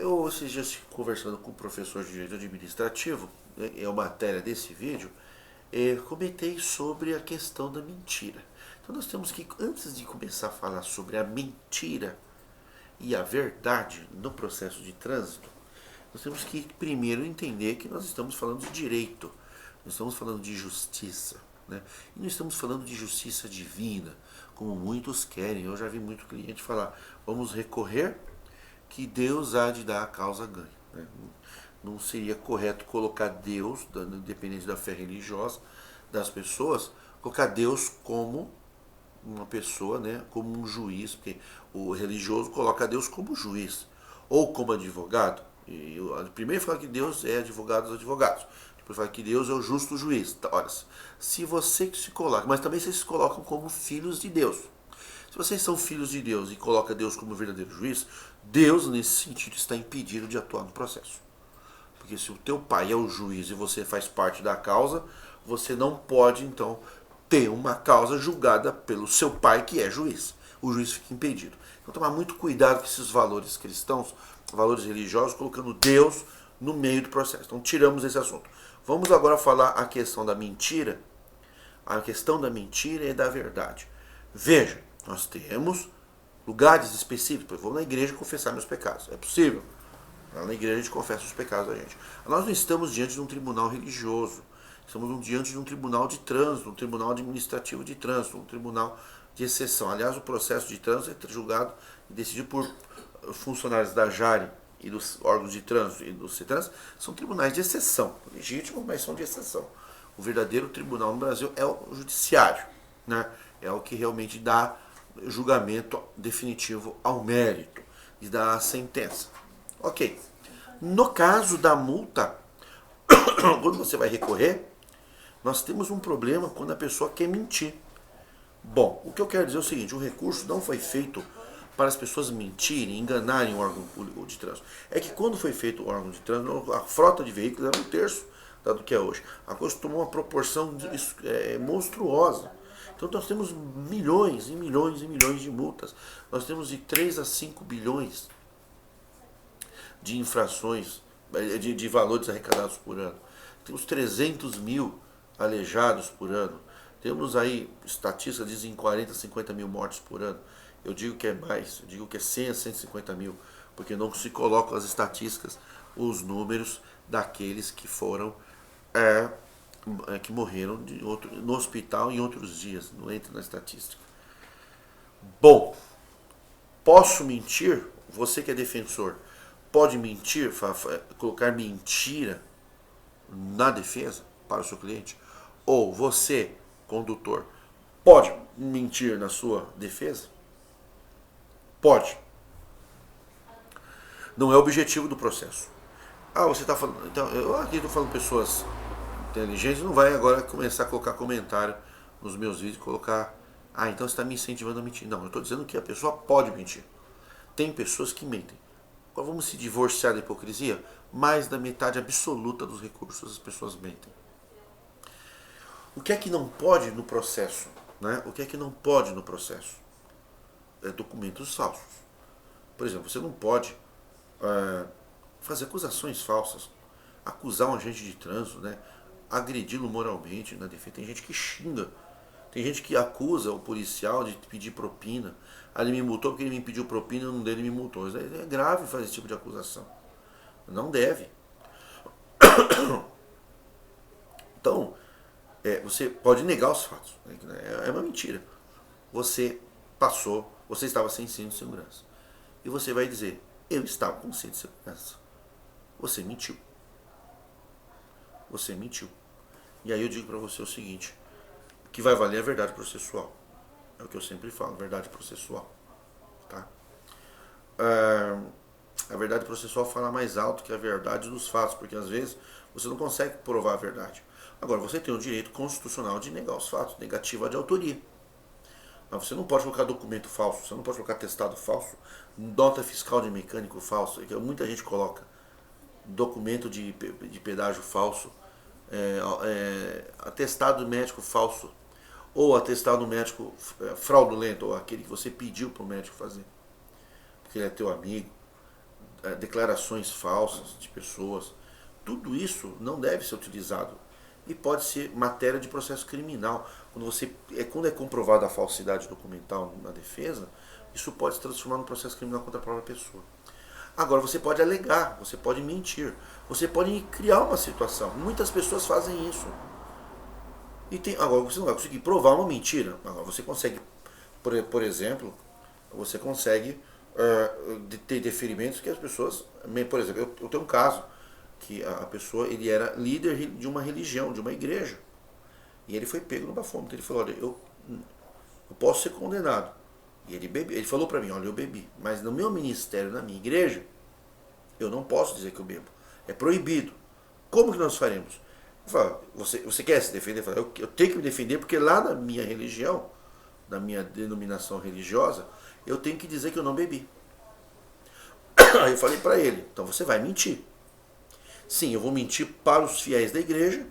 Eu, esses dias, conversando com o professor de Direito Administrativo, né, é uma matéria desse vídeo, comentei sobre a questão da mentira. Então nós temos que, antes de começar a falar sobre a mentira e a verdade no processo de trânsito, nós temos que primeiro entender que nós estamos falando de direito, nós estamos falando de justiça, né? E não estamos falando de justiça divina, como muitos querem. Eu já vi muito cliente falar, vamos recorrer que Deus há de dar a causa ganha. Né? Não seria correto colocar Deus, independente da fé religiosa das pessoas, colocar Deus como uma pessoa, né, como um juiz, porque o religioso coloca Deus como juiz ou como advogado. E primeiro fala que Deus é advogado dos advogados, depois fala que Deus é o justo juiz. Olha, se você se coloca, mas também vocês se colocam como filhos de Deus. Se vocês são filhos de Deus e coloca Deus como verdadeiro juiz, Deus, nesse sentido, está impedido de atuar no processo. Porque se o teu pai é o juiz e você faz parte da causa, você não pode, então, ter uma causa julgada pelo seu pai, que é juiz. O juiz fica impedido. Então, tomar muito cuidado com esses valores cristãos, valores religiosos, colocando Deus no meio do processo. Então, tiramos esse assunto. Vamos agora falar a questão da mentira. A questão da mentira e da verdade. Veja, nós temos lugares específicos. Eu vou na igreja confessar meus pecados. É possível? Lá na igreja a gente confessa os pecados da gente. Nós não estamos diante de um tribunal religioso. Estamos diante de um tribunal de trânsito, um tribunal administrativo de trânsito, um tribunal de exceção. Aliás, o processo de trânsito é julgado e decidido por funcionários da JARE e dos órgãos de trânsito e do CETRANS. São tribunais de exceção. Legítimos, mas são de exceção. O verdadeiro tribunal no Brasil é o judiciário, né? É o que realmente dá julgamento definitivo ao mérito e dá a sentença. Ok. No caso da multa, quando você vai recorrer, nós temos um problema quando a pessoa quer mentir. Bom, o que eu quero dizer é o seguinte, o recurso não foi feito para as pessoas mentirem, enganarem o órgão de trânsito. É que quando foi feito o órgão de trânsito, a frota de veículos era um terço do que é hoje. A coisa tomou uma proporção monstruosa. Então nós temos milhões e milhões e milhões de multas. Nós temos de 3 a 5 bilhões de infrações, de valores arrecadados por ano. Temos 300 mil aleijados por ano. Temos aí, estatísticas dizem 40, 50 mil mortes por ano. Eu digo que é mais, eu digo que é 100 a 150 mil, porque não se colocam as estatísticas, os números daqueles que foram, que morreram no hospital em outros dias, não entra na estatística. Bom, posso mentir? Você que é defensor, pode mentir, colocar mentira na defesa para o seu cliente? Ou você, condutor, pode mentir na sua defesa? Pode. Não é o objetivo do processo. Ah, você está falando. Então, eu aqui estou falando pessoas inteligentes, não vai agora começar a colocar comentário nos meus vídeos, colocar. Ah, então você está me incentivando a mentir. Não, eu estou dizendo que a pessoa pode mentir. Tem pessoas que mentem. Agora vamos se divorciar da hipocrisia? Mais da metade absoluta dos recursos as pessoas mentem. O que é que não pode no processo? Né? O que é que não pode no processo? Documentos falsos. Por exemplo, você não pode fazer acusações falsas, acusar um agente de trânsito, né? Agredi-lo moralmente na defesa. Tem gente que xinga, tem gente que acusa o policial de pedir propina. Ah, ele me multou porque ele me pediu propina e não dele me multou. É grave fazer esse tipo de acusação. Não deve. Então, você pode negar os fatos. É uma mentira. Você passou, você estava sem cinto de segurança. E você vai dizer, eu estava com cinto de segurança. Você mentiu. Você mentiu. E aí eu digo para você o seguinte, que vai valer a verdade processual. É o que eu sempre falo, verdade processual. Tá? A verdade processual fala mais alto que a verdade dos fatos, porque às vezes você não consegue provar a verdade. Agora, você tem o direito constitucional de negar os fatos, negativa de autoria. Mas você não pode colocar documento falso, você não pode colocar atestado falso, nota fiscal de mecânico falso, que muita gente coloca, documento de pedágio falso, atestado médico falso, ou atestado médico fraudulento, ou aquele que você pediu para o médico fazer, porque ele é teu amigo, declarações falsas de pessoas, tudo isso não deve ser utilizado e pode ser matéria de processo criminal. Quando é comprovada a falsidade documental na defesa, isso pode se transformar num processo criminal contra a própria pessoa. Agora, você pode alegar, você pode mentir, você pode criar uma situação. Muitas pessoas fazem isso. Agora, você não vai conseguir provar uma mentira. Agora, você consegue, por exemplo, você consegue ter deferimentos que as pessoas... Por exemplo, eu tenho um caso que a pessoa, ele era líder de uma religião, de uma igreja. E ele foi pego no bafômetro. Ele falou, olha, eu posso ser condenado. E ele falou para mim, olha, eu bebi. Mas no meu ministério, na minha igreja, eu não posso dizer que eu bebo. É proibido. Como que nós faremos? Eu falo, você quer se defender? Eu falo, eu tenho que me defender porque lá na minha religião, na minha denominação religiosa, eu tenho que dizer que eu não bebi. Aí eu falei para ele, então você vai mentir. Sim, eu vou mentir para os fiéis da igreja,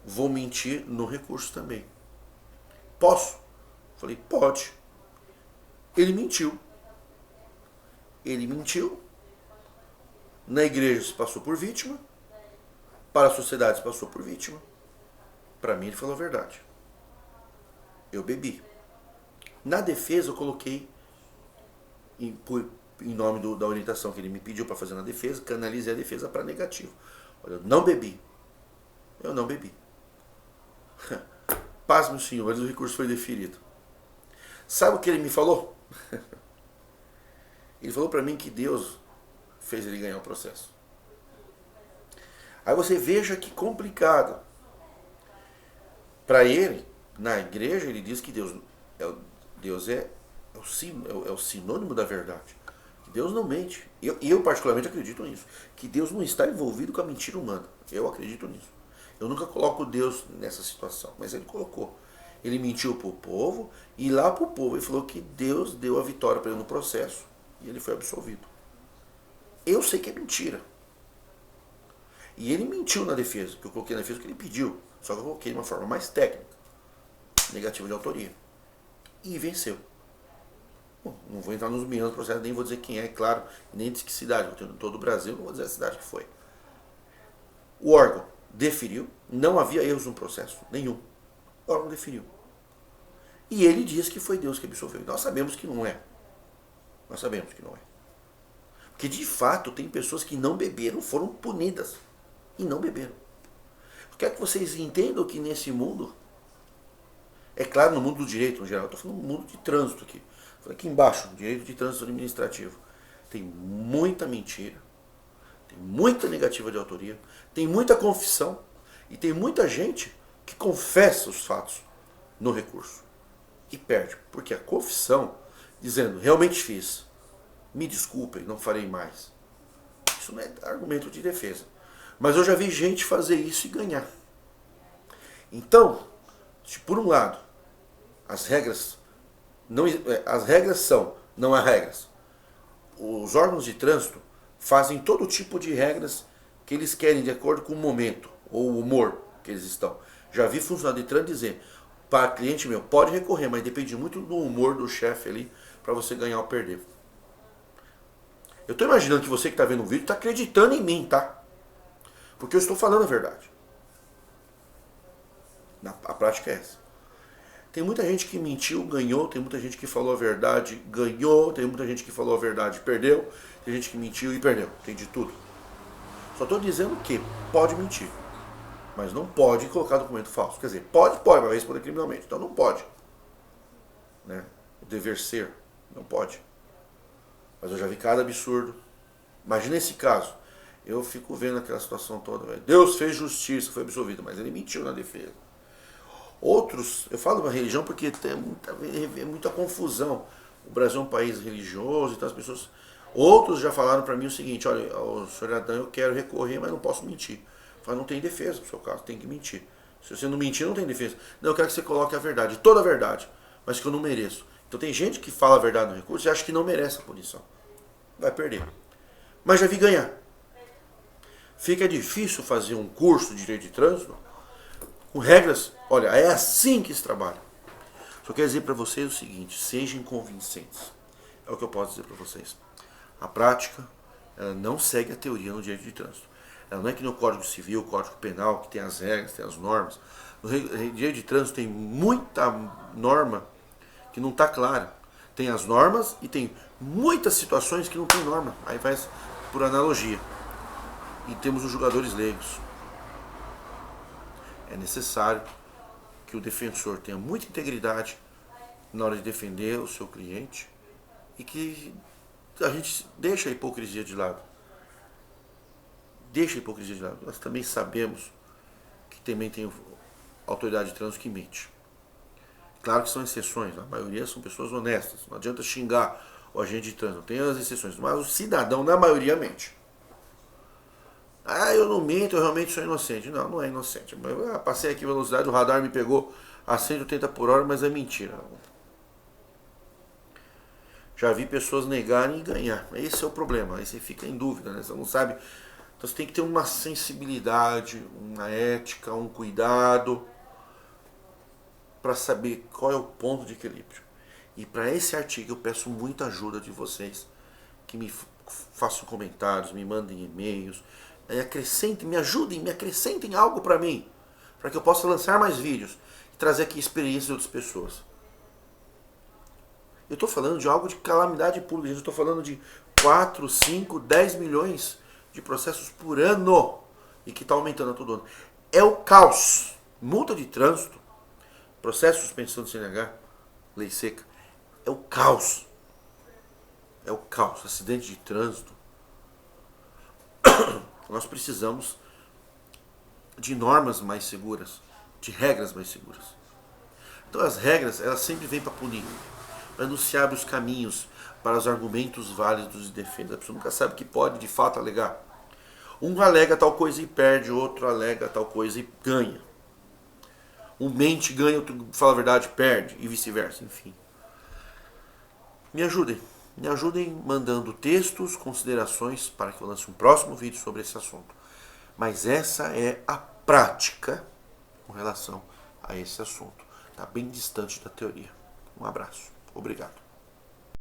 vou mentir no recurso também. Posso? Falei, pode. Ele mentiu. Ele mentiu. Na igreja se passou por vítima. Para a sociedade se passou por vítima. Para mim ele falou a verdade. Eu bebi. Na defesa eu coloquei, em nome da orientação que ele me pediu para fazer na defesa, canalizei a defesa para negativo. Olha, eu não bebi. Eu não bebi. Paz, meu senhor, mas o recurso foi deferido. Sabe o que ele me falou? Ele falou para mim que Deus fez ele ganhar o processo. Aí você veja que complicado. Para ele, na igreja, ele diz que Deus é o sinônimo da verdade. Que Deus não mente. Eu particularmente acredito nisso. Que Deus não está envolvido com a mentira humana. Eu acredito nisso. Eu nunca coloco Deus nessa situação, mas ele colocou. Ele mentiu para o povo e lá para o povo ele falou que Deus deu a vitória para ele no processo e ele foi absolvido. Eu sei que é mentira. E ele mentiu na defesa, que eu coloquei na defesa o que ele pediu, só que eu coloquei de uma forma mais técnica, negativa de autoria. E venceu. Bom, não vou entrar nos milhões do processo, nem vou dizer quem é, claro, nem de que cidade, eu tenho todo o Brasil, não vou dizer a cidade que foi. O órgão deferiu, não havia erros no processo, nenhum. O órgão deferiu. E ele diz que foi Deus que absolveu. Nós sabemos que não é. Nós sabemos que não é. Porque de fato tem pessoas que não beberam, foram punidas. E não beberam. Eu quero que vocês entendam que nesse mundo, é claro, no mundo do direito no geral, eu estou falando do mundo de trânsito aqui. Aqui embaixo, direito de trânsito administrativo. Tem muita mentira, tem muita negativa de autoria, tem muita confissão e tem muita gente que confessa os fatos no recurso e perde. Porque a confissão, dizendo, realmente fiz, me desculpem, não farei mais. Isso não é argumento de defesa. Mas eu já vi gente fazer isso e ganhar. Então, se por um lado, as regras são, não há regras. Os órgãos de trânsito fazem todo tipo de regras que eles querem de acordo com o momento ou o humor que eles estão. Já vi funcionário de trânsito dizer, para cliente meu, pode recorrer, mas depende muito do humor do chefe ali para você ganhar ou perder. Eu estou imaginando que você que está vendo o vídeo está acreditando em mim, tá? Porque eu estou falando a verdade. A prática é essa. Tem muita gente que mentiu, ganhou. Tem muita gente que falou a verdade, ganhou. Tem muita gente que falou a verdade, perdeu. Tem gente que mentiu e perdeu. Tem de tudo. Só estou dizendo que pode mentir. Mas não pode colocar documento falso. Quer dizer, pode, mas vai responder criminalmente. Então não pode. Né? O dever ser, não pode. Mas eu já vi cada absurdo. Imagina esse caso. Eu fico vendo aquela situação toda. Véio. Deus fez justiça, foi absolvido, mas ele mentiu na defesa. Outros, eu falo uma religião porque tem muita confusão. O Brasil é um país religioso, então as pessoas... Outros já falaram para mim o seguinte, olha, senhor Adão, eu quero recorrer, mas não posso mentir. Eu falo, não tem defesa no seu caso, tem que mentir. Se você não mentir, não tem defesa. Não, eu quero que você coloque a verdade, toda a verdade, mas que eu não mereço. Então tem gente que fala a verdade no recurso e acha que não merece a punição. Vai perder. Mas já vi ganhar. Fica difícil fazer um curso de direito de trânsito com regras. Olha, é assim que se trabalha. Só quero dizer para vocês o seguinte, sejam convincentes. É o que eu posso dizer para vocês. A prática ela não segue a teoria no direito de trânsito. Ela não é que no Código Civil, o Código Penal, que tem as regras, tem as normas. No direito de trânsito tem muita norma que não está clara. Tem as normas e tem muitas situações que não tem norma. Aí faz por analogia. E temos os julgadores leigos. É necessário que o defensor tenha muita integridade na hora de defender o seu cliente e que a gente deixe a hipocrisia de lado. Deixa a hipocrisia de lado. Nós também sabemos que também tem autoridade de trânsito que mente. Claro que são exceções, a maioria são pessoas honestas. Não adianta xingar o agente de trânsito, tem as exceções, mas o cidadão, na maioria, mente. Eu não minto, eu realmente sou inocente. Não, não é inocente. Eu passei aqui a velocidade, o radar me pegou a 180 por hora, mas é mentira. Já vi pessoas negarem e ganhar. Esse é o problema, aí você fica em dúvida, né? Você não sabe. Então você tem que ter uma sensibilidade, uma ética, um cuidado para saber qual é o ponto de equilíbrio. E para esse artigo eu peço muita ajuda de vocês, que me façam comentários, me mandem e-mails, acrescentem, me ajudem, me acrescentem algo para mim, para que eu possa lançar mais vídeos e trazer aqui experiências de outras pessoas. Eu estou falando de algo de calamidade pública, eu estou falando de 4, 5, 10 milhões de processos por ano e que está aumentando a todo ano. É o caos. Multa de trânsito, processo de suspensão de CNH, lei seca, é o caos. É o caos. Acidente de trânsito. Nós precisamos de normas mais seguras, de regras mais seguras. Então as regras, elas sempre vêm para punir, para não se abre os caminhos para os argumentos válidos de defesa. A pessoa nunca sabe que pode de fato alegar. Um alega tal coisa e perde, outro alega tal coisa e ganha. Um mente, ganha, outro fala a verdade, perde, e vice-versa, enfim. Me ajudem mandando textos, considerações, para que eu lance um próximo vídeo sobre esse assunto. Mas essa é a prática com relação a esse assunto. Está bem distante da teoria. Um abraço. Obrigado.